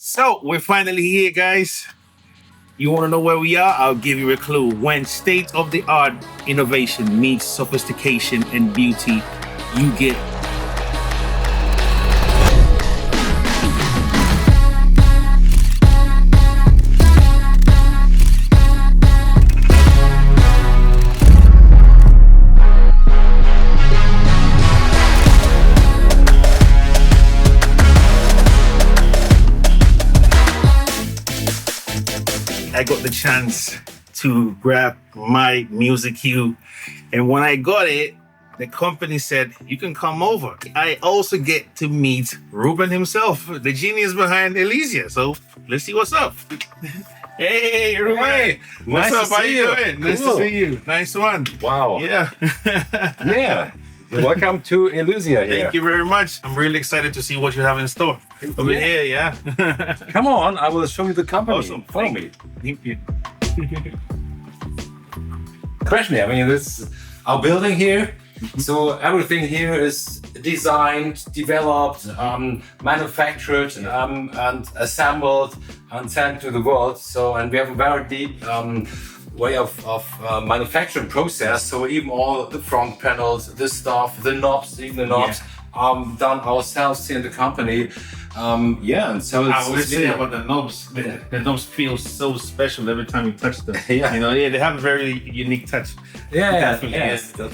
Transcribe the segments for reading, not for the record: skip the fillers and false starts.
So we're finally here, guys. You want to know where we are? I'll give you a clue. When state of the art innovation meets sophistication and beauty, you get. I got the chance to grab my Museq EQ, and when I got it, the company said, you can come over. I also get to meet Ruben himself, the genius behind Elysia. So let's see what's up. Hey, Ruben. Hey, What's up? How you doing? Nice to Cool. see you. Nice one. Wow. Yeah. Yeah. Welcome to Elysia here. Thank you very much. I'm really excited to see what you have in store. Over here, yeah. Come on, I will show you the company. Awesome. Follow me. Thank you. Especially, I mean, this is our building here. So everything here is designed, developed, manufactured, and assembled and sent to the world. So, and we have a very deep way of manufacturing process. So even all the front panels, the stuff, the knobs, even the knobs, done ourselves here in the company. And so it's, I would say about the knobs. The knobs feel so special every time you touch them. Yeah. You know, they have a very unique touch. Definitely, yes, yeah.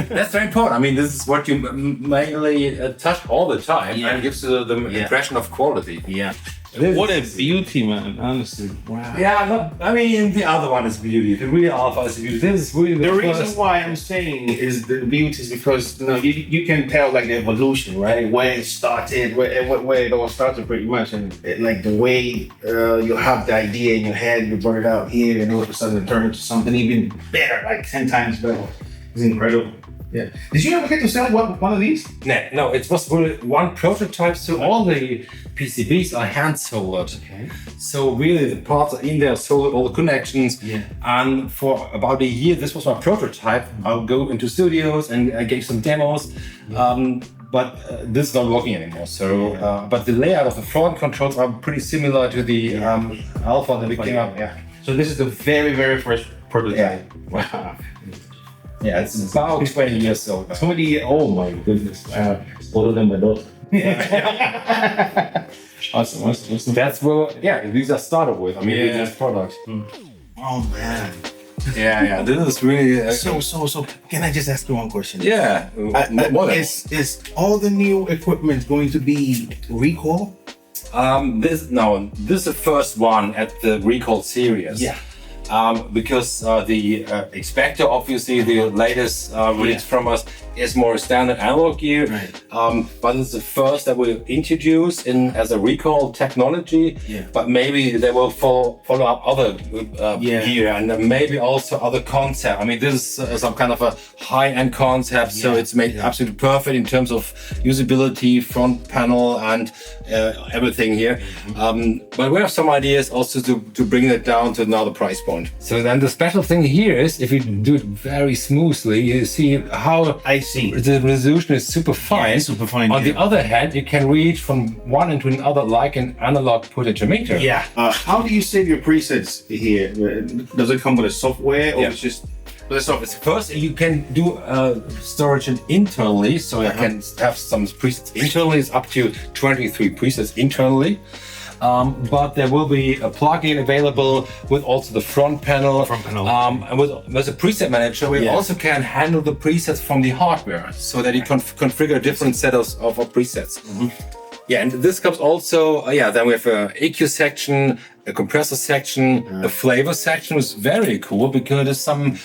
that's very important. I mean, this is what you mainly touch all the time, Yeah. and gives you the impression of quality. Yeah. This What a is- beauty, man. Honestly. Wow. Yeah, I mean, the other one is beauty. The real alpha is beauty. This is really The the reason first. why I'm saying is the beauty is because you can tell like the evolution, right? Where it started, where it all started pretty much, and like the way you have the idea in your head, you brought it out here, and all of a sudden it turned into something even better, like 10 times better. It's incredible. Yeah. Did you ever get to sell one of these? No, it was really one prototype. So all the PCBs are hand soldered. Okay. So really the parts are in there, soldered, all the connections. Yeah. And for about a year, this was my prototype. I'll go into studios and I gave some demos. But this is not working anymore. So, but the layout of the front controls are pretty similar to the Alpha that we came up. Yeah. So this is the very, very first prototype. Yeah. Wow. Yeah, it's about 20 years old. 20, oh my goodness. Wow. Older than my daughter. Awesome. That's where, these are started with. I mean, Yeah. this product. Oh man. Yeah, this is really. So can I just ask you one question? Yeah. More than- Is all the new equipment going to be recall? This is the first one at the Recall series. Yeah. Because the Expector, obviously the latest release from us, is more standard analog gear. Right. But it's the first that we introduce in as a recall technology. Yeah. But maybe they will follow up other gear and maybe also other concept. I mean, this is some kind of a high-end concept, so it's made absolutely perfect in terms of usability, front panel, and everything here. But we have some ideas also to bring it down to another price point. So then the special thing here is if you do it very smoothly, you see how I see. the resolution is super fine. Yeah, super fine, On yeah. the other hand, you can reach from one into another like an analog potentiometer. Yeah. How do you save your presets here? Does it come with a software or Yeah. it's just with a software? First, you can do storage internally, so you can have some presets internally. It's up to 23 presets internally. But there will be a plugin available with also the front panel. And with a preset manager, we also can handle the presets from the hardware so that you can configure different setups of presets. Yeah, and this comes also, then we have a EQ section, a compressor section, a flavor section, which is very cool because there's some,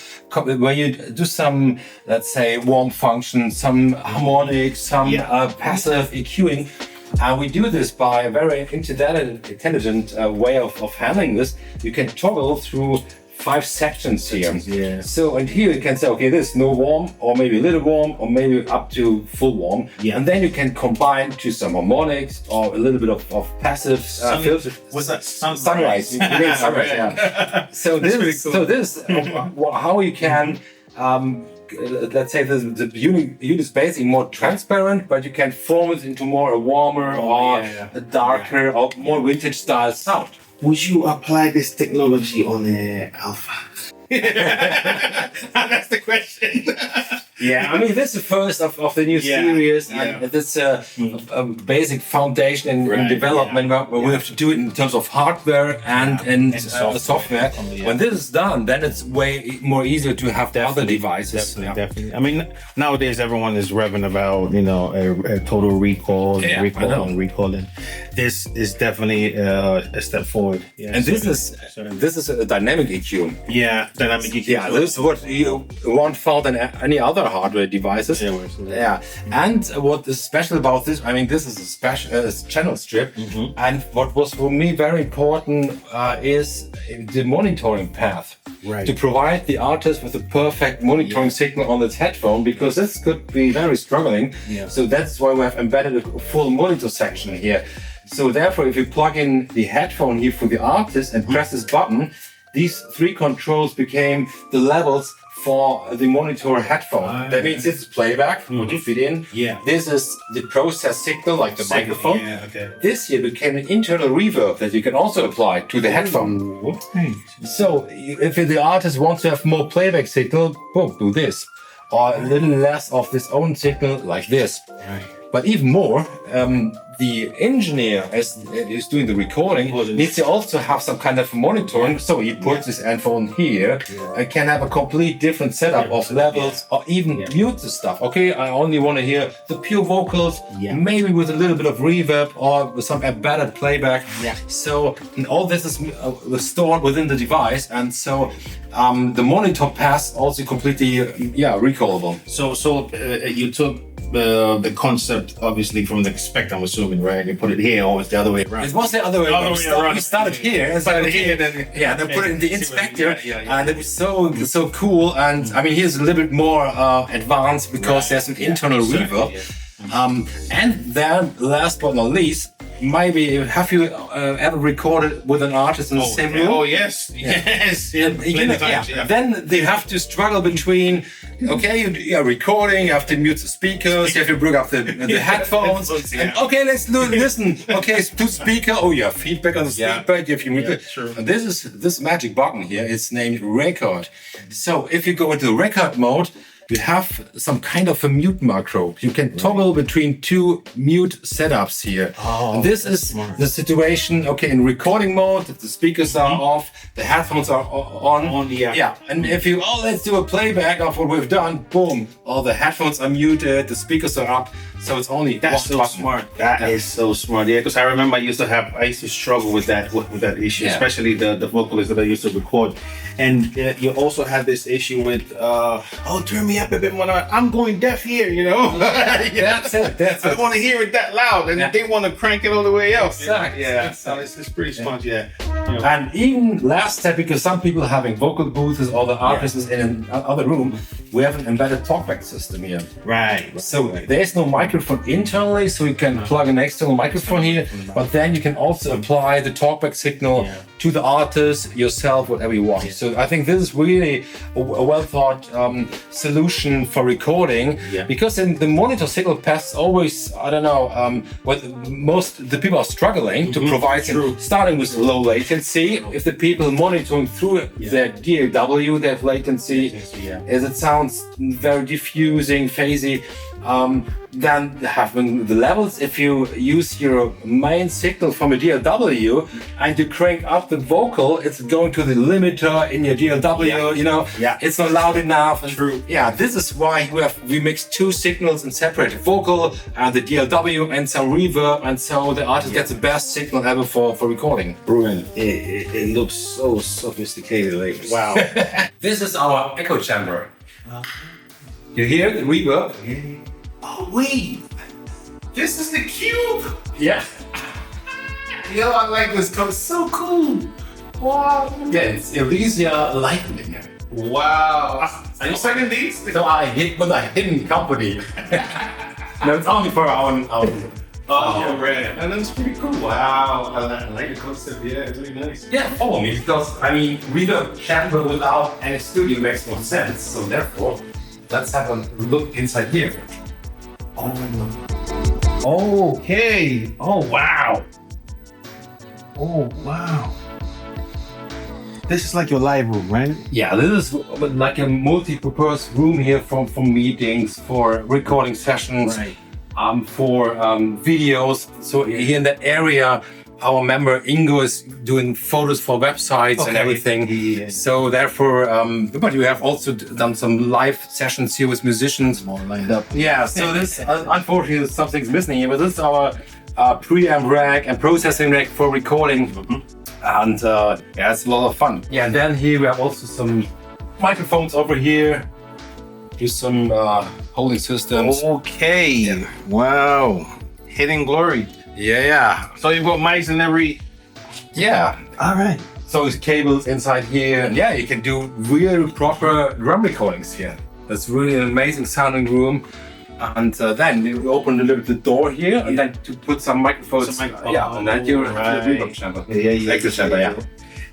where you do some, let's say, warm functions, some harmonics, some passive EQing. And we do this by a very intelligent way of handling this. You can toggle through 5 sections here. Yeah. So, and here you can say, okay, this is no warm, or maybe a little warm, or maybe up to full warm. Yeah. And then you can combine to some harmonics or a little bit of passive filters. What's that? Sunrise. You mean sunrise, yeah. So That's this, pretty cool. how you can let's say the unit is basically more transparent, but you can form it into more a warmer or a darker or more vintage style sound. Would you apply this technology on the Alpha? That's the question. Yeah, I mean, this is the first of the new series, and it's a basic foundation in development where we have to do it in terms of hardware and software. When this is done, then it's way more easier to have the other devices. Definitely. I mean, nowadays everyone is revving about, a total recall and recalling. This is definitely a step forward. Yeah, and this is a dynamic EQ. Yeah, dynamic EQ. Yeah, this is what you won't find in any other hardware devices. And what is special about this, I mean, this is a special channel strip, and what was for me very important is the monitoring path. Right. To provide the artist with a perfect monitoring signal on its headphone, because this could be very struggling. Yeah. So that's why we have embedded a full monitor section here. So therefore, if you plug in the headphone here for the artist and press this button, these 3 controls became the levels for the monitor headphone. That means this is playback, what you fit in. Yeah. This is the process signal, like the microphone. Yeah, okay. This here became an internal reverb that you can also apply to the headphone. Okay. So if the artist wants to have more playback signal, boom, do this. Or a little less of this own signal, like this. Right. But even more, the engineer, as is doing the recording, needs to also have some kind of monitoring. So he puts his headphone here and can have a complete different setup of levels or even mute the stuff. Okay, I only want to hear the pure vocals, maybe with a little bit of reverb or with some embedded playback. Yeah. So all this is stored within the device, and so the monitor pass also completely recallable. So you took the concept obviously from the spec, I'm assuming, right? You put it here, or it's the other way around. It was the other way around. We started here, and then put it in the inspector, and it was so cool. And I mean, here's a little bit more advanced because there's an internal reverb. And then, last but not least, maybe have you ever recorded with an artist in the same room? Oh yes. Then they have to struggle between you're recording, you have to mute the speakers, you have to bring up the headphones, and let's listen. Okay, to speaker. Oh, you have feedback on the speaker. You have your mute. And this magic button here is named record. So if you go into record mode, you have some kind of a mute macro. You can toggle between 2 mute setups here. And this is smart. The situation, in recording mode, the speakers are off, the headphones are on. And if you, let's do a playback of what we've done, boom, all the headphones are muted, the speakers are up. So it's only smart. That is so smart. Yeah, because I remember I used to struggle with that issue, especially the vocalists that I used to record. And you also had this issue with, turn me up a bit more. I'm going deaf here, That's it. I want to hear it that loud, and they want to crank it all the way else. Exactly. Yeah, so it's pretty smart. Yeah. And even last step, because some people having vocal booths or the artist is in another room, we have an embedded talkback system here. Right. So there's no microphone internally, so you can plug an external microphone here, but then you can also apply the talkback signal to the artist, yourself, whatever you want. So I think this is really a well thought solution for recording, because in the monitor signal paths always, what most the people are struggling to provide, starting with low latency. If the people monitoring through their DAW, they have latency, as it sounds very diffusing, phasey. Then having the levels, if you use your main signal from a DAW and you crank up the vocal, it's going to the limiter in your DAW, it's not loud enough. True. This is why we mix 2 signals and separate vocal and the DAW and some reverb, and so the artist gets the best signal ever for recording. Brilliant. It looks so sophisticated. Like, wow. This is our echo chamber. You hear the reverb? Oh wait, this is the cube. Yeah. Yo, I like this. It's so cool. Wow. Yeah, it's Elysia Lightning. Wow. Are you selling these? No, I hit with a hidden company. No, it's only for our own. Right. And that's pretty cool. Wow. I like the concept. Yeah, it's really nice. Yeah, follow me, because reverb chamber without any studio makes no sense. So therefore, let's have a look inside here. Okay. Oh wow. Oh wow. This is like your live room, right? Yeah, this is like a multi-purpose room here for meetings, for recording sessions, Right. For videos. So here in that area, our member Ingo is doing photos for websites and everything. Yeah. So therefore, but we have also done some live sessions here with musicians. All lined up. Yeah, so this, unfortunately, something's missing here, but this is our preamp rack and processing rack for recording. And yeah, it's a lot of fun. Yeah, and then here we have also some microphones over here. Here's some holding systems. Okay. Yeah. Wow. Hidden glory. Yeah. So you've got mics in every. Yeah. All right. So there's cables inside here. And yeah, you can do real proper drum recordings here. That's really an amazing sounding room. And then we open a little bit the door here, and then to put some microphones. Yeah, and then you're right. reverb chamber. Yeah. Echo chamber, yeah.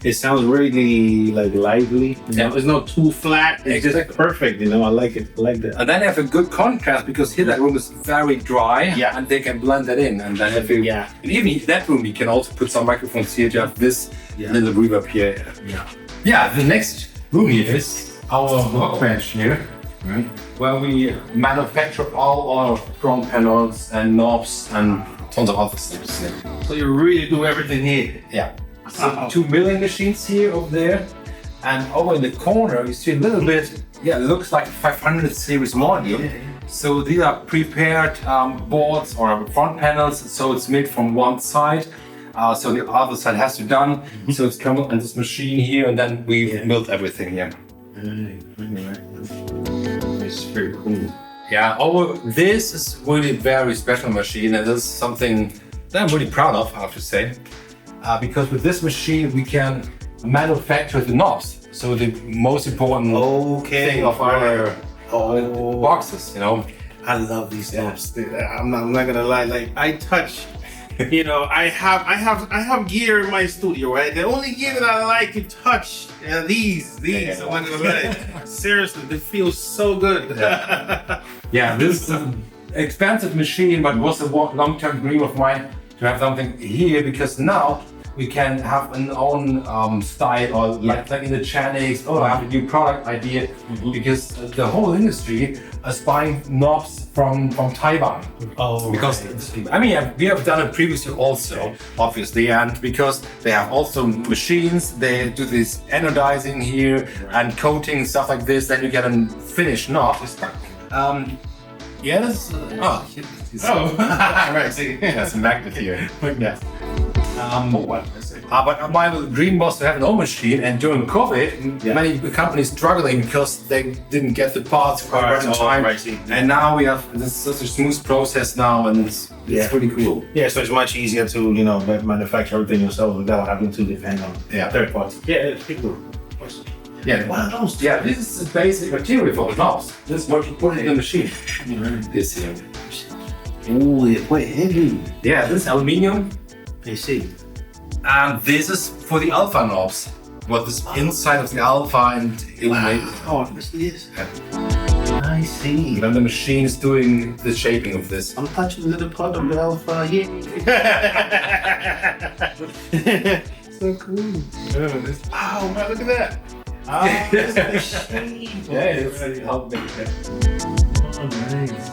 It sounds really like lively. Yeah. It's not too flat. It's just Exactly. perfect. You know, I like it. I like that. And then you have a good contrast because here that room is very dry, Yeah. and they can blend that in. And then if you, Yeah. and even in that room, you can also put some microphones here to have this little reverb here. Yeah. Yeah, the next room here is our workbench here, Right. where we manufacture all our front panels and knobs and tons of other stuff. So you really do everything here. Yeah. So 2 milling machines here over there, and over in the corner you see a little bit. Yeah, it looks like a 500 series module. So these are prepared boards or front panels. So it's made from one side. So the other side has to be done. So it's come in this machine here, and then we build everything here. It's very cool. Yeah, this is really very special machine, and this is something that I'm really proud of, I have to say. Because with this machine we can manufacture the knobs. So the most important thing of our boxes, you know. I love these knobs. I'm not gonna lie. Like I touch, you know, I have gear in my studio, right? The only gear that I like to touch, these. I'm not gonna lie. Seriously, they feel so good. Yeah, this is an expensive machine, but it was a long-term dream of mine to have something here, because now we can have an own style, or like in the Chanix, I have a new product idea, because the whole industry is buying knobs from Taiwan. Because I mean, we have done it previously also, obviously, and because they have also machines, they do this anodizing here and coating stuff like this, then you get a finished knob. Yeah, this Right. See, that's a magnet here. yeah. But my dream was to have an own machine, and during COVID, many companies struggling because they didn't get the parts for right on time. And now we have this such a smooth process now, and it's pretty cool. Yeah, so it's much easier to, you know, manufacture everything yourself without having to depend on third parties. Yeah, it's pretty cool. Yeah, this is the basic material for the knobs. This is what you put in the machine. This here. Ooh, it's quite heavy. Yeah, this is aluminium. I see. And this is for the alpha knobs. What is inside of the alpha and Oh, this is. I see. then the machine is doing the shaping of this. I'm touching a little part of the alpha. Yeah. So cool. Oh man, look at that. Oh, that's the shape. It's really helping. Oh, nice.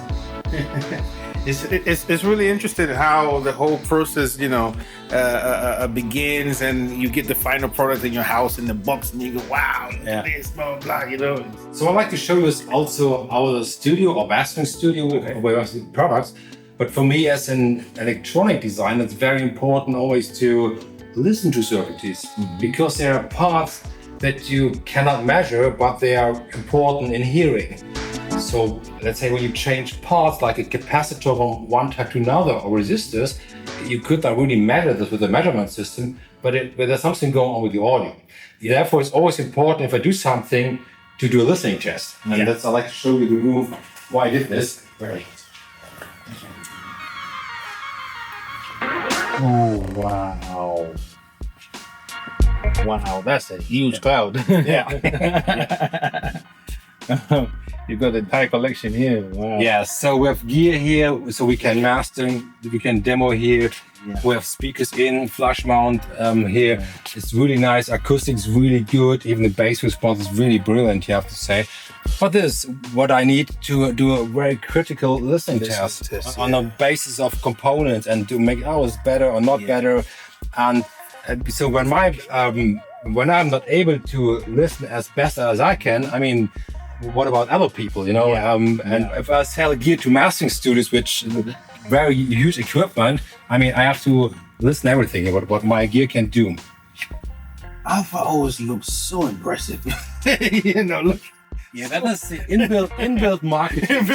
It's really interesting how the whole process, you know, begins, and you get the final product in your house in the box, and you go, wow, look at this, blah, blah, blah, you know. So I'd like to show you also our studio or mastering studio where we have the products. But for me as an electronic designer, it's very important always to listen to circuitries, because there are parts that you cannot measure, but they are important in hearing. So let's say when you change parts like a capacitor from one type to another, or resistors, you could not really measure this with a measurement system, but there's something going on with the audio. Therefore, it's always important if I do something to do a listening test. And I'd like to show you the room why I did this. Oh, wow. Wow, that's a huge cloud. You've got the entire collection here. Wow. Yeah, so we have gear here, so we can master, we can demo here. Yeah. We have speakers in, flush mount here. It's really nice, acoustics really good. Even the bass response is really brilliant, you have to say. But this is what I need to do a very critical listening test on the basis of components and to make it's better or not better. And so when when I'm not able to listen as best as I can, I mean, what about other people, you know? And if I sell gear to mastering studios, which is very huge equipment, I mean, I have to listen everything about what my gear can do. Alpha always looks so impressive. You know, look. Yeah, that is the inbuilt marketing.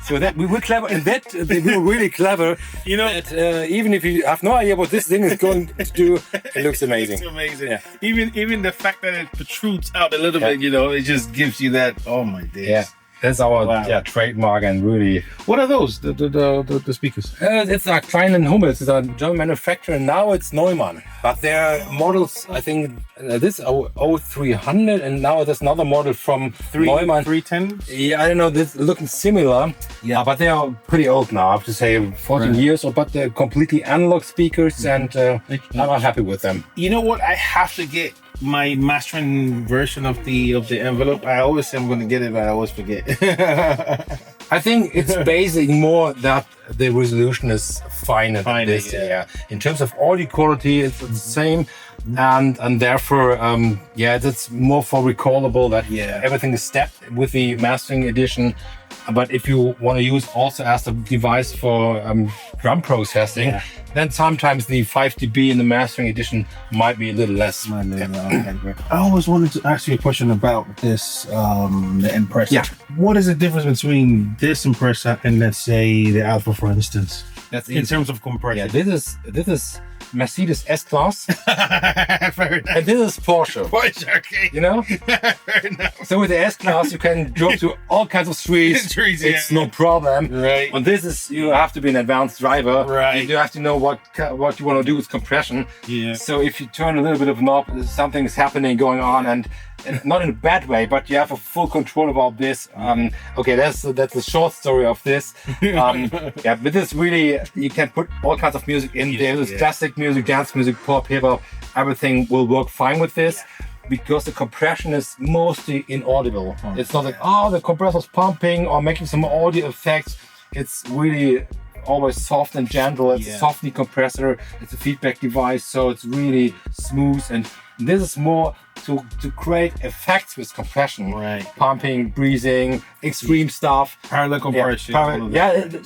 So that we were clever, and that we were really clever. You know, that, even if you have no idea what this thing is going to do, it looks amazing. It's amazing. Yeah. Even the fact that it protrudes out a little bit, you know, it just gives you that. Oh my days. Yeah. That's our trademark, and really. What are those? The speakers? It's a Klein and Hummels. It's a German manufacturer. Now it's Neumann. But there are models. I think this 0300, and now there's another model from Neumann. 310. Yeah, I don't know. This looking similar. Yeah, but they are pretty old now. I have to say, 14 years old. But they're completely analog speakers, and I'm happy with them. You know what? I have to get my mastering version of the envelope. I always say I'm going to get it, but I always forget. I think it's basically more that the resolution is finer than this. Yeah. In terms of audio quality, it's the same, and therefore, that's more for recallable. That everything is stepped with the mastering edition. But if you want to use also as a device for drum processing, then sometimes the 5 dB in the mastering edition might be a little less. I always wanted to ask you a question about this, the Impreza. Yeah. What is the difference between this Impreza and, let's say, the Alpha, for instance? That's in terms of compression. Yeah, this is Mercedes S-Class. Fair enough. And this is Porsche. Porsche, okay. You know? Fair enough. So with the S-Class, you can drop to all kinds of streets. It's no problem. Right. On this is, you have to be an advanced driver. Right. You have to know what you want to do with compression. Yeah. So if you turn a little bit of knob, something is happening, going on, and not in a bad way, but you have a full control about this. Okay, that's the short story of this. But this really, you can put all kinds of music in there. There's classic music, dance music, pop, hip hop. Everything will work fine with this because the compression is mostly inaudible. It's not like, the compressor's pumping or making some audio effects. It's really always soft and gentle. It's a softly compressor. It's a feedback device, so it's really smooth. And this is more to create effects with compression, pumping, breathing, extreme stuff, parallel compression.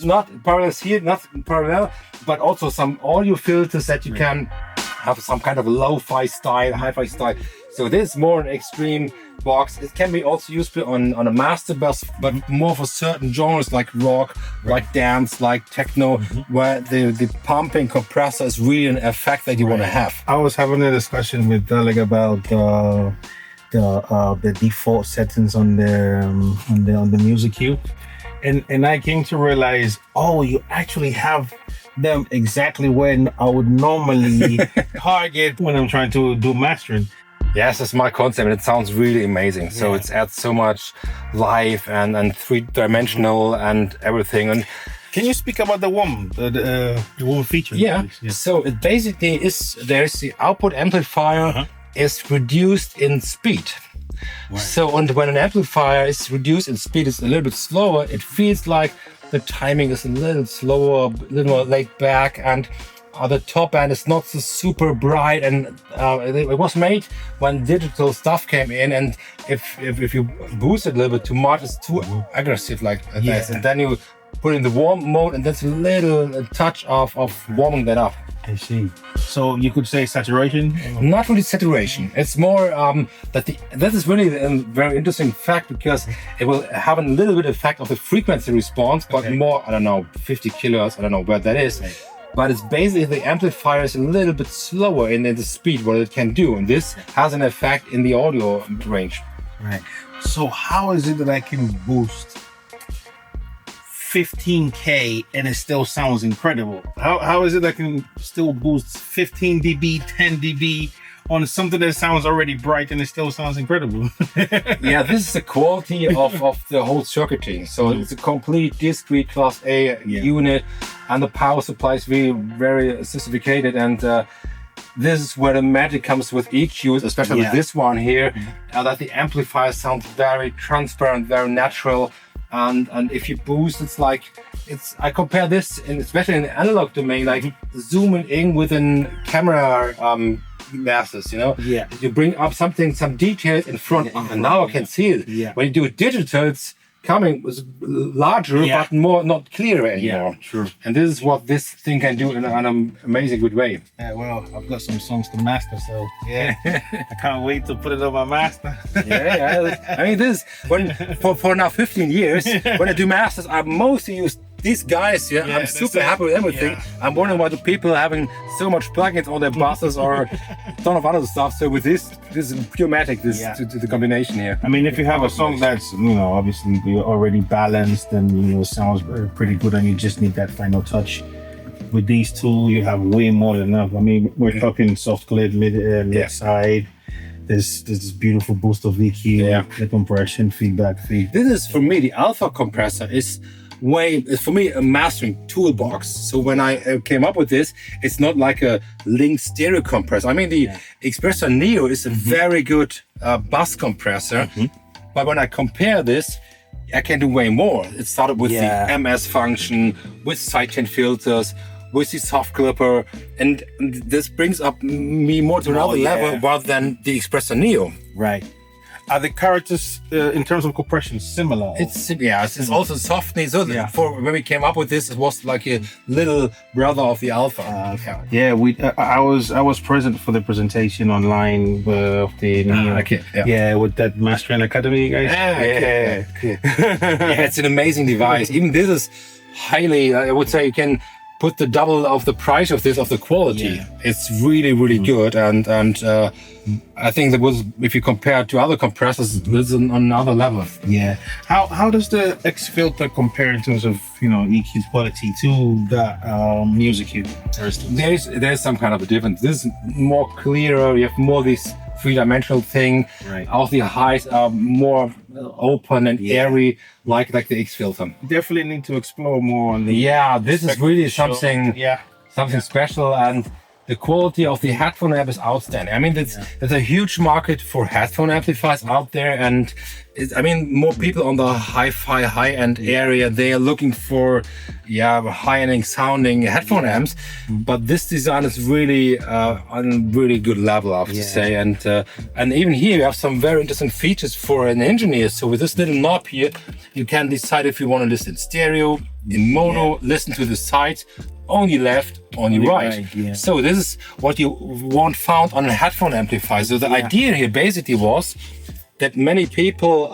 Not parallel here, not parallel, but also some audio filters that you can have some kind of lo-fi style, hi-fi style. So this is more an extreme box. It can be also used on a master bus, but more for certain genres like rock, like dance, like techno, where the pumping compressor is really an effect that you want to have. I was having a discussion with Doug about the default settings on the Museq EQ, and I came to realize, you actually have them exactly when I would normally target when I'm trying to do mastering. Yes, that's my concept, and it sounds really amazing. So it adds so much life and three-dimensional and everything. And can you speak about the WOM feature? Yeah. So it basically is, there's the output amplifier is reduced in speed. Right. So when an amplifier is reduced in speed, it's a little bit slower. It feels like the timing is a little slower, a little more laid back, and the top end is not so super bright, and it was made when digital stuff came in, and if you boost it a little bit too much, it's too aggressive like this, and then you put in the warm mode, and that's a little touch of warming that up. I see. So you could say saturation? Not really saturation. It's more that is really a very interesting fact, because it will have a little bit effect of the frequency response, but more, 50 kilohertz, I don't know where that is. Right. But it's basically the amplifier is a little bit slower in the speed, what it can do. And this has an effect in the audio range. Right. So how is it that I can boost 15K and it still sounds incredible? How is it I can still boost 15 dB, 10 dB on something that sounds already bright and it still sounds incredible. Yeah, this is the quality of the whole circuitry. So it's a complete discrete Class A unit, and the power supply is really very sophisticated. And this is where the magic comes with EQs, especially with this one here, that the amplifier sounds very transparent, very natural. And if you boost, I compare this, especially in the analog domain, like zooming in with a camera masses, you know? Yeah. You bring up some details in front, and now I can see it. Yeah. When you do it digital, it's coming larger, but not clear anymore. Yeah, sure. And this is what this thing can do in an amazing good way. Yeah, well, I've got some songs to master, so I can't wait to put it on my master. I mean, this for now 15 years, when I do masters, I mostly use these guys. I'm super happy with everything. I'm wondering why the people are having so much plugins on their buses or a ton of other stuff. So with this is pure magic. The combination here. I mean, if you have a song that's obviously you're already balanced and sounds pretty good, and you just need that final touch. With these two, you have way more than enough. I mean, we're talking soft clip, mid side. There's this beautiful boost of EQ, the compression, feedback feed. This is for me the alpha compressor is for me a mastering toolbox. So when I came up with this, it's not like a link stereo compressor. I mean, the Expressor Neo is a very good bus compressor, but when I compare this, I can do way more. It started with the MS function, with sidechain filters, with the soft clipper, and this brings up me more to another level rather than the Expressor Neo. Right. Are the characters in terms of compression similar? It's also softly. So for when we came up with this, it was like a little brother of the Alpha. I was present for the presentation online of the Neo. With that Mastering Academy guys. It's an amazing device. Even this is highly, I would say, you can put the double of the price of this, of the quality. It's really, really good. And I think that was, if you compare it to other compressors, it's on another level. Yeah. How does the X filter compare in terms of EQ quality to the Museq EQ? There's some kind of a difference. This is more clearer. You have more this three-dimensional thing. Right. All the highs are more open and airy, like the X filter. Definitely need to explore more on the. This is really something special, and the quality of the headphone amp is outstanding. I mean, there's a huge market for headphone amplifiers out there, and more people on the hi-fi, high-end area, they are looking for high-ending sounding headphone amps. But this design is really on a really good level, I have to say. And even here, you have some very interesting features for an engineer. So with this little knob here, you can decide if you want to listen in stereo, in mono, listen to the sides, only left, only right. So this is what you won't found on a headphone amplifier. So the idea here basically was that many people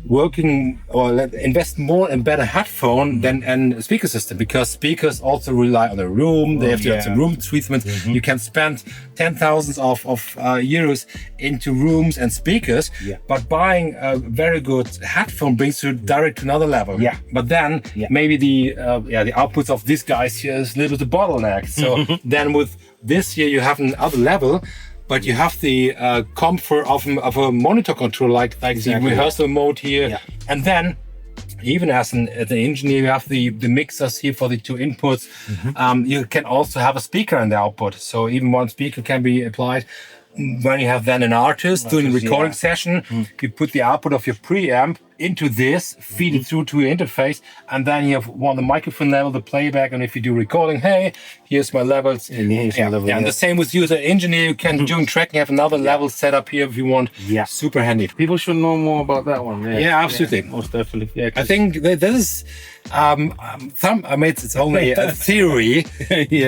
working or invest more in better headphone than a speaker system, because speakers also rely on the room. They have to have some room treatment. You can spend 10,000s of euros into rooms and speakers, but buying a very good headphone brings you direct to another level. But then maybe the outputs of these guys here is a little bit the bottleneck. So then with this here, you have another level. But you have the comfort of a monitor control, like the rehearsal mode here. And then, even as an engineer, you have the mixers here for the two inputs. You can also have a speaker in the output. So even one speaker can be applied. When you have then an artist doing a recording session, you put the output of your preamp into this, feed it through to your interface, and then you have the microphone level, the playback, and if you do recording, hey, here's my levels. And the same with you as an engineer, you can during tracking have another level set up here if you want. Super handy. People should know more about that one. Absolutely. Most definitely. I think that is it's only a theory,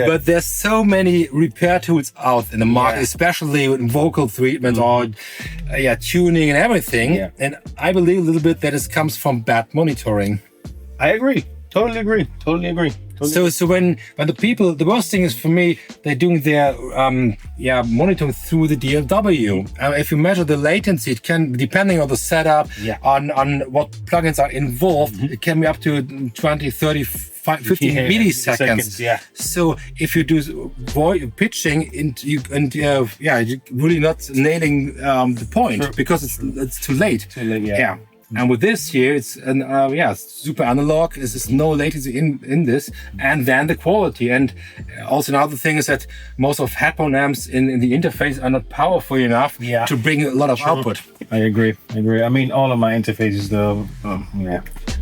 but there's so many repair tools out in the market, especially with vocal treatment or tuning and everything. And I believe a little bit that it comes from bad monitoring. I agree. Totally agree. So when the worst thing is for me, they're doing their monitoring through the DLW. If you measure the latency, it can, depending on the setup, on what plugins are involved, it can be up to 20, 30, 15 milliseconds. Seconds, yeah. So if you do pitching, you really not nailing the point because it's too late. Too late, yeah. And with this here, it's super analog. There's no latency in this, and then the quality. And also another thing is that most of headphone amps in the interface are not powerful enough to bring a lot of output. I agree. I mean, all of my interfaces, though,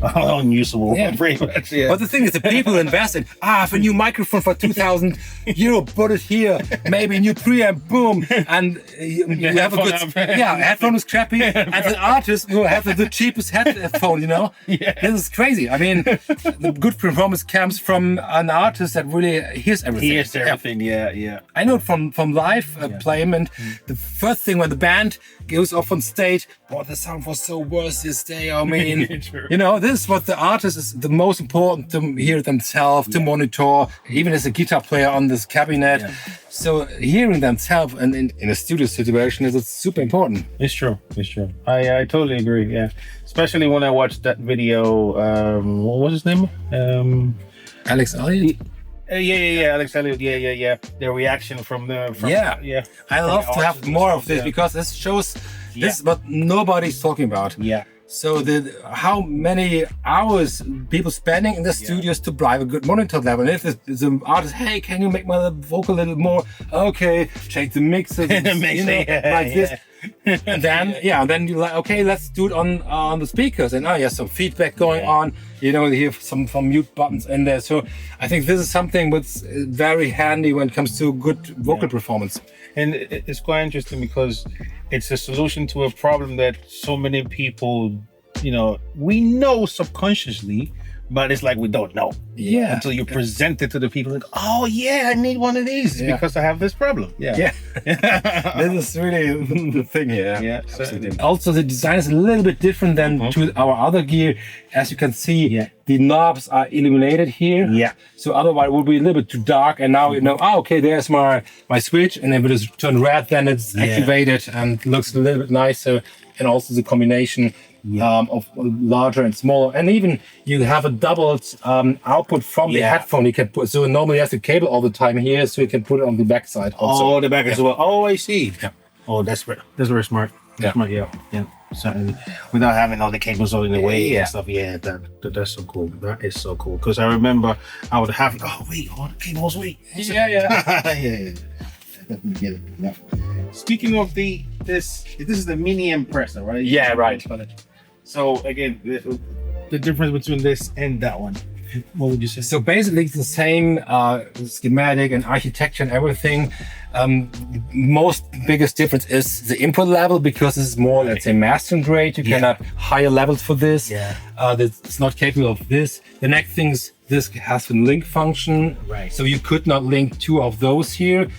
unusable. Yeah. Pretty much, yeah. But the thing is, the people invest in, I have a new microphone for 2,000 euro, put it here, maybe a new preamp, boom, and you have a good, headphone is crappy, and the artist will have the cheapest headphone, you know? Yeah. This is crazy. I mean, the good performance comes from an artist that really hears everything. Here's everything, yeah. I know it from live playment. The first thing when the band goes off on stage, the sound was so worse this day. I mean, you know, this is what the artist is the most important to hear themselves, to monitor, even as a guitar player on this cabinet. Yeah. So hearing themselves and in a studio situation is super important. It's true. I totally agree. Yeah, especially when I watched that video. What was his name? Alex Elliott. Alex Elliott. Yeah. The reaction from I love to have more of this because this shows this is what nobody's talking about. Yeah. So how many hours people spending in the studios to drive a good monitor level. And if the artist, hey, can you make my vocal a little more? Okay, change the mixer, this. And then you're like, okay, let's do it on the speakers. And some feedback going on. You know, you have some mute buttons in there. So I think this is something that's very handy when it comes to good vocal performance. And it's quite interesting because it's a solution to a problem that so many people, we know subconsciously, but it's like we don't know. Yeah. Until you present it to the people, like, oh yeah, I need one of these because I have this problem. Yeah. This is really the thing here. Yeah. Also, the design is a little bit different than to our other gear. As you can see, the knobs are illuminated here. Yeah. So otherwise it would be a little bit too dark. And now okay, there's my switch, and if it is turned red, then it's activated and looks a little bit nicer. And also the combination of larger and smaller, and even you have a doubled output from the headphone. You can put, so normally you have the cable all the time here, so you can put it on the back side also. Oh, the back as well. Oh, I see. Yeah. Oh, that's very smart. Smart. Yeah. Certainly, without having all the cables all in the way and stuff. Yeah, that's so cool. That is so cool. Because I remember I would have. Oh wait, all the cables. Wait. Yeah. Definitely get it. Yeah. Speaking of this is the mini compressor, right? Yeah, right. So again, the difference between this and that one, what would you say? So basically it's the same schematic and architecture and everything. Most biggest difference is the input level, because it's more, let's say, mastering grade. You can have higher levels for this. It's not capable of this. The next thing is this has a link function. Right. So you could not link two of those here.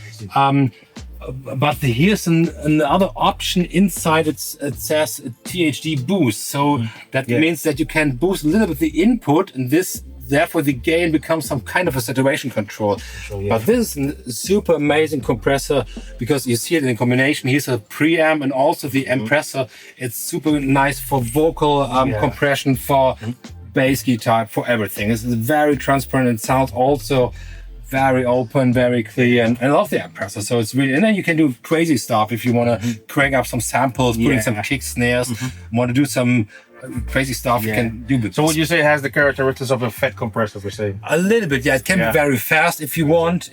But here's another option inside. It says THD boost. So that means that you can boost a little bit the input, and therefore the gain becomes some kind of a saturation control. But this is a super amazing compressor, because you see it in combination. Here's a preamp and also the compressor. It's super nice for vocal compression, for bass guitar, for everything. It's very transparent and sounds also very open, very clear, and I love the compressor. So it's really, and then you can do crazy stuff if you want to crank up some samples, put in some kick snares, want to do some crazy stuff. You can do it. So would you say it has the characteristics of a fat compressor, per se? A little bit, it can be very fast if you want.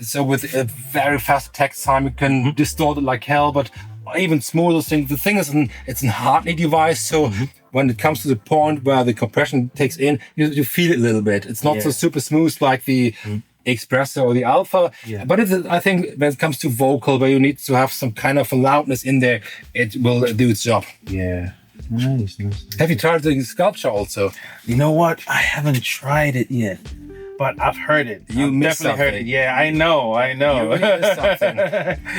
So with a very fast attack time, you can distort it like hell, but even smoother thing. The thing is, it's a Hartley device, so when it comes to the point where the compression takes in, you feel it a little bit. It's not so super smooth like the Expresso or the Alpha, but I think when it comes to vocal, where you need to have some kind of a loudness in there, it will do its job. Nice. Have you tried the sculpture also? You know what? I haven't tried it yet, but I've heard it. You definitely heard it. Yeah, I know. You really missed something.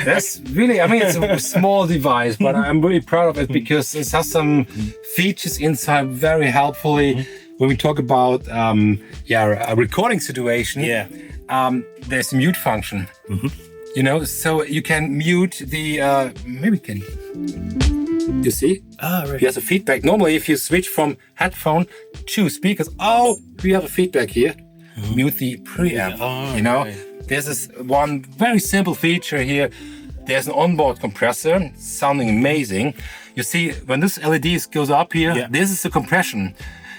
That's really, it's a small device, but I'm really proud of it, because it has some features inside very helpfully. When we talk about a recording situation, there's a mute function. So you can mute the maybe can you see? Right. He has a feedback. Normally, if you switch from headphone to speakers, we have a feedback here. mute the preamp. Oh, you know, right. there's this one very simple feature here. There's an onboard compressor, sounding amazing. You see, when this LED goes up here, this is the compression.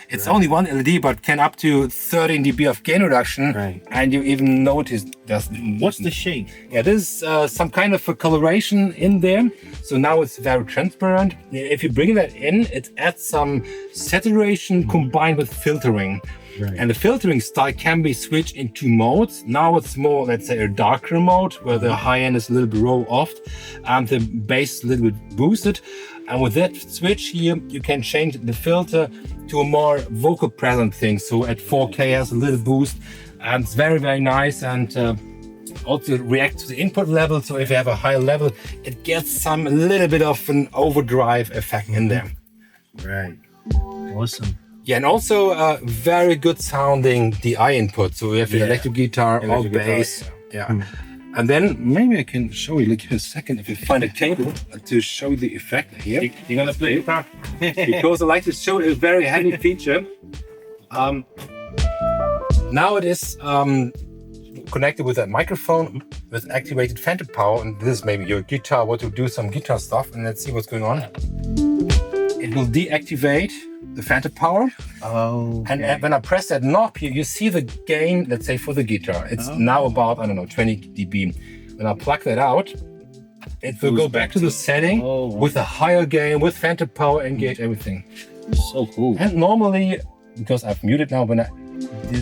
It's only one LED, but can up to 13 dB of gain reduction. Right. And you even notice there's... What's the shade? Yeah, there's some kind of a coloration in there. So now it's very transparent. If you bring that in, it adds some saturation combined with filtering. Right. And the filtering style can be switched in two modes. Now it's more, let's say, a darker mode where the high end is a little bit roll off and the bass is a little bit boosted. And with that switch here, you can change the filter to a more vocal present thing. So at 4K has a little boost and it's very, very nice. And also react to the input level. So if you have a higher level, it gets a little bit of an overdrive effect in there. Right. Awesome. Yeah, and also very good sounding DI input. So we have the electric guitar or bass. Yeah. And then maybe I can show you, like in a second, if you find a cable to show the effect here. You're gonna play guitar? Because I like to show a very handy feature. Now it is connected with a microphone with activated phantom power. And this is maybe your guitar, want to do some guitar stuff. And let's see what's going on. It will deactivate the phantom power. Oh. Okay. And when I press that knob here, you see the gain, let's say for the guitar. It's now about, I don't know, 20 dB. When I plug that out, it will go back to the setting with a higher gain, with phantom power, engage everything. So cool. And normally, because I've muted now, when I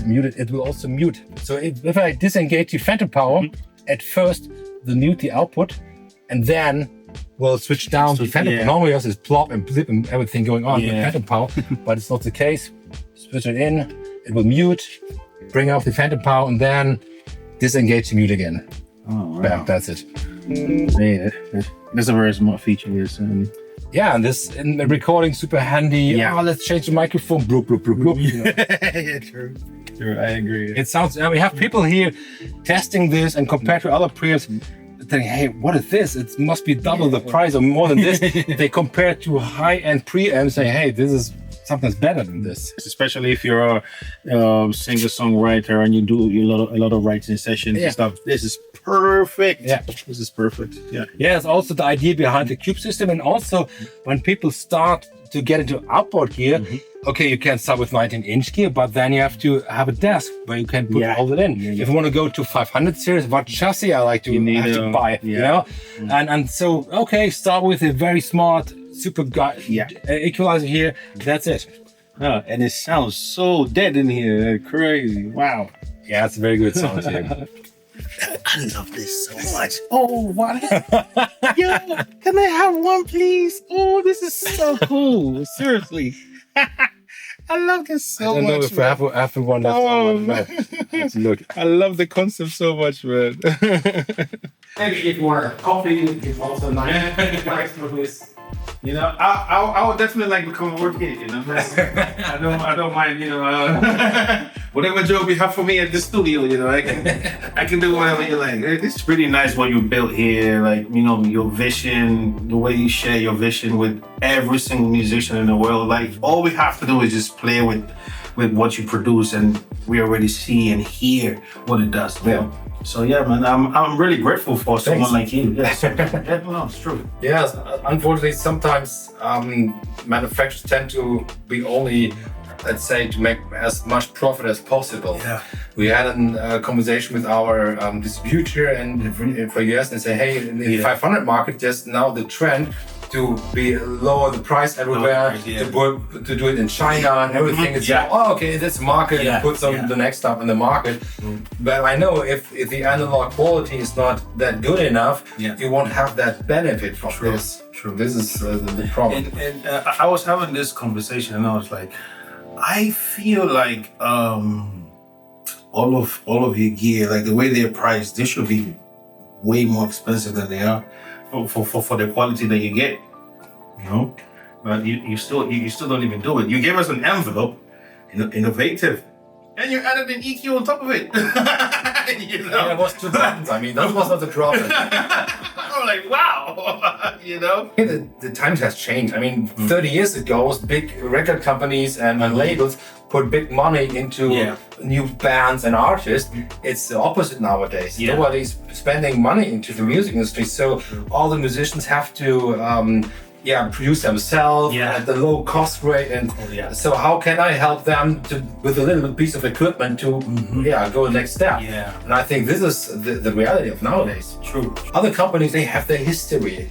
mute it, it will also mute. So if I disengage the phantom power, at first, the mute the output, and then we'll switch down the phantom power. Normally there's this plop and blip and everything going on with phantom power, but it's not the case. Switch it in, it will mute, bring up the phantom power, and then disengage the mute again. Oh, wow. Bam, that's it. Yeah, that's a very smart feature here. So. Yeah, and this in the recording super handy. Yeah, let's change the microphone. Bloop, bloop, bloop, bloop. Yeah, true. True, I agree. It sounds. We have people here testing this and compared to other preamps, thinking, "Hey, what is this? It must be double the price or more than this." They compare to high-end preamps, say, "Hey, this is something that's better than this." Especially if you're a singer-songwriter and you do a lot of writing sessions and stuff. This is perfect. Yeah, this is perfect. Yeah. Yeah, it's also the idea behind the Cube system, and also when people start to get into outboard gear, okay, you can start with 19-inch gear, but then you have to have a desk where you can put all that in. If you want to go to 500 series, what chassis I like to have to buy, you know? And so, okay, start with a very smart super equalizer here. That's it. And it sounds so dead in here. Crazy. Wow. Yeah, it's a very good sound here. I love this so much. Oh, what? Yo, can I have one, please? Oh, this is so cool. Seriously. I love this so much. I don't know if I have one. Let's look. I love the concept so much, man. Maybe if you want a coffee, it's also nice for this. You know, I would definitely like to come and work here. You know, I don't mind. You know, whatever job you have for me at the studio, you know, I can do whatever you like. It's pretty nice what you built here. Like, you know, your vision, the way you share your vision with every single musician in the world. Like, all we have to do is just play with what you produce, and we already see and hear what it does. Yeah. So yeah, man, I'm really grateful for someone like you. Yes. No, it's true. Yes, unfortunately, sometimes manufacturers tend to be only, let's say, to make as much profit as possible. Yeah. We had a conversation with our distributor and for US and say, hey, in the 500 market, just now the trend to be lower the price everywhere, to do it in China and everything. It's okay, this market, put the next stuff in the market. But I know if the analog quality is not that good enough, you won't have that benefit from this. True. This is the problem. And I was having this conversation and I was like, I feel like all of your gear, like the way they're priced, they should be way more expensive than they are. For the quality that you get, you know, but you still don't even do it. You gave us an envelope, innovative, and you added an EQ on top of it. You know? Yeah, it was 2 buttons. I mean, that was not the problem. I'm like, wow. You know? The times has changed. I mean, 30 years ago, big record companies and labels put big money into new bands and artists. It's the opposite nowadays. Nobody's spending money into the music industry, so all the musicians have to produce themselves at the low cost rate. And so how can I help them with a little piece of equipment to go the next step? And I think this is the reality of nowadays. True. Other companies, they have their history,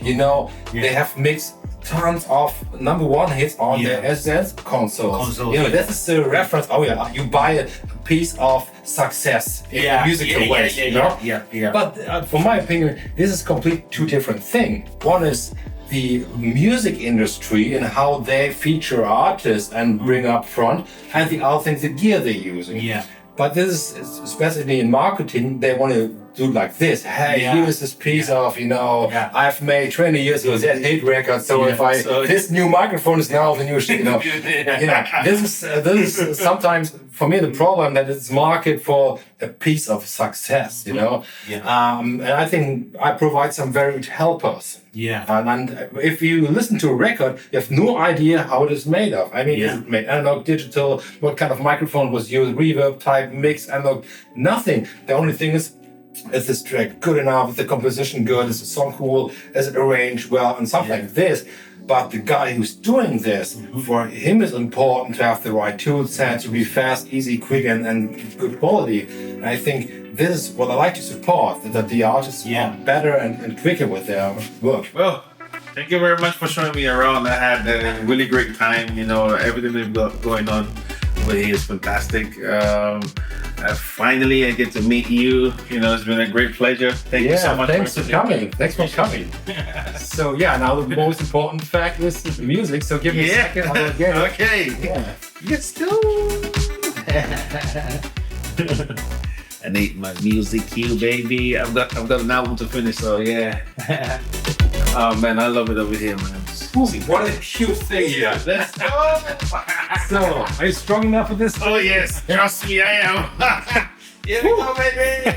they have mixed tons of #1 hits on their SS consoles. This is the reference. You buy a piece of success in a musical way. But for my opinion, this is completely two different things. One is the music industry and how they feature artists and bring up front, and the other thing, the gear they're using. But this is, especially in marketing, they want to do like this. Hey, here's this piece of, I've made 20 years ago that hit record. So this new microphone is now the new shit. This is sometimes for me the problem, that it's market for a piece of success. And I think I provide some very good helpers. And if you listen to a record, you have no idea how it is made of. I mean, is it made analog, digital? What kind of microphone was used? Reverb type, mix, analog? Nothing. The only thing is this track good enough? Is the composition good? Is the song cool? Is it arranged well? And stuff like this. But the guy who's doing this, for him it's important to have the right tool set, to be fast, easy, quick, and good quality. And I think this is what I like to support, that the artists are better and quicker with their work. Well, thank you very much for showing me around. I had a really great time. Everything we've got going on over here is fantastic. Finally, I get to meet you. It's been a great pleasure. Thank you so much. Thanks for coming. Thanks for coming. So now the most important fact is the music. So give me a second. I'll get it. Okay. Let's go. I need my Museq EQ, baby. I've got an album to finish, so oh man, I love it over here, man. What a huge thing here. Let's go. So, are you strong enough for this? Oh yes, trust me, I am. Here we go, baby.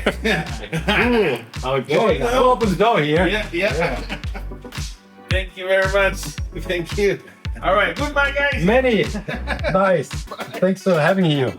Okay, I'll open the door here. Yeah. Thank you very much. Thank you. All right, goodbye, guys. Many. Nice. Thanks for having you.